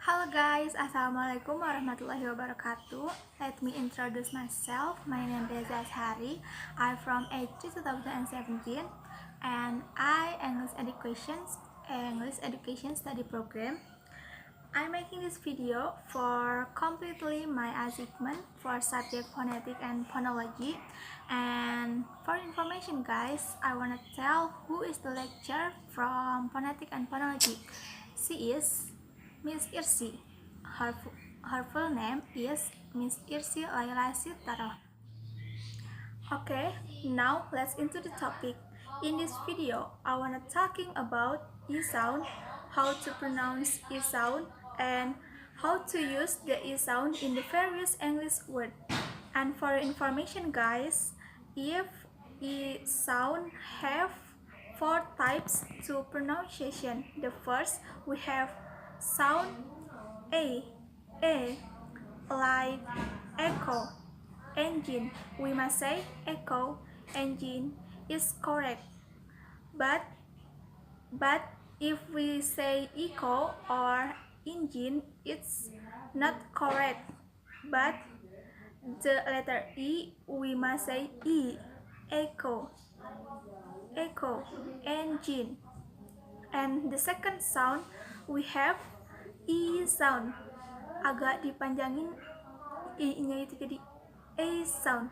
Hello guys, Assalamualaikum warahmatullahi wabarakatuh. Let me introduce myself. My name is Hari. I'm from H3 2017 and I English Education Study Program. I'm making this video for completely my achievement for subject Phonetic and Phonology. And for information guys, I wanna tell who is the lecturer from Phonetic and Phonology. She is Miss Irsi. Her full name is Miss Irsi Laila Sitaro. Okay, now let's into the topic. In this video, I wanna talking about E sound, how to pronounce E sound, and how to use the E sound in the various English words. And for information guys, if E sound have four types to pronunciation. The first we have sound a like echo engine. We must say echo engine is correct, but if we say echo or engine, it's not correct. But the letter E, we must say E, echo engine. And the second sound we have E sound, agak dipanjangin I-nya itu jadi E sound.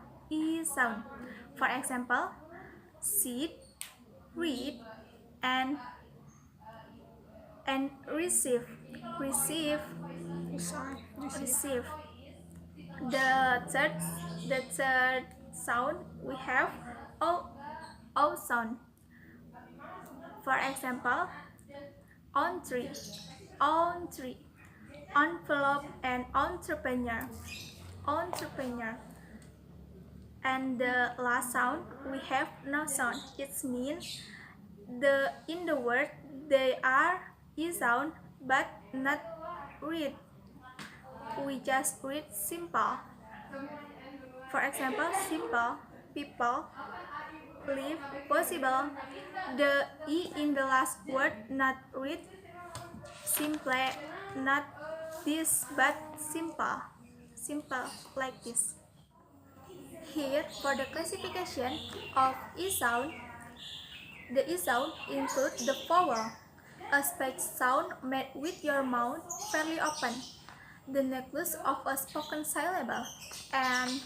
For example, sit, read, and receive. The third sound we have O sound. For example, on tree, envelope, and entrepreneur. And the last sound we have no sound. It means in the word they are E sound but not read. We just read simple. For example, simple, people, live, possible. The E in the last word not read, simple, not this but simple like this. Here for the classification of E sound, the E sound includes the vowel, a speech sound made with your mouth fairly open, the nucleus of a spoken syllable, and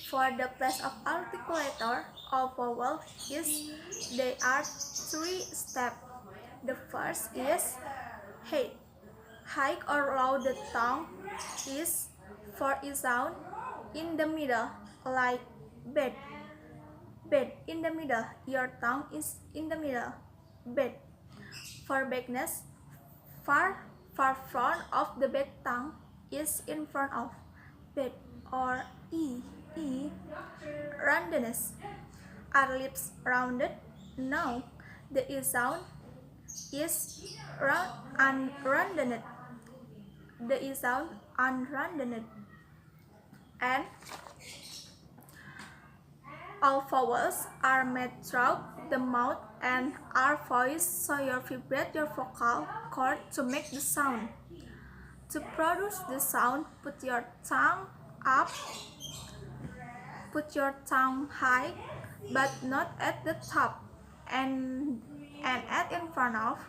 for the place of articulator of vowel is there are three steps. The first is height. High or low the tongue is for E sound in the middle, like bed. In the middle, your tongue is in the middle. Bed. For vagueness, far front of the bed tongue is in front of bed, or E. Roundness. Are lips rounded? No. The E sound is unrounded. The E sound unrounded. And all vowels are made throughout the mouth and are voiced, so you vibrate your vocal cord to make the sound. To produce the sound, put your tongue up, put your tongue high, but not at the top, and at in front of.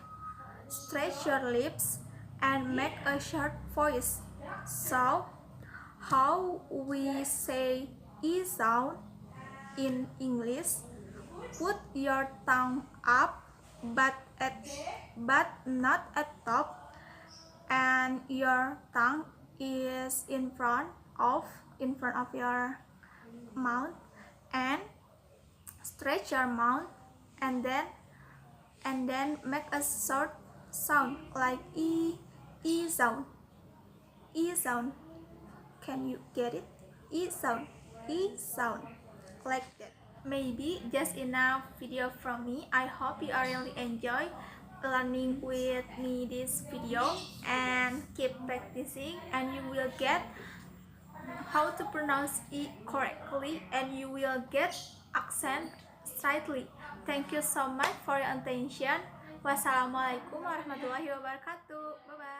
Stretch your lips and make a short voice. So, how we say E sound in English? Put your tongue up, but not at top, and your tongue is in front of your mouth, and stretch your mouth, and then make a short sound like E sound. Can you get it? E sound like that. Maybe just enough video from me. I hope you are really enjoy learning with me this video, and keep practicing and you will get how to pronounce it correctly, and you will get accent slightly. Thank you so much for your attention. Wassalamualaikum warahmatullahi wabarakatuh. Bye bye.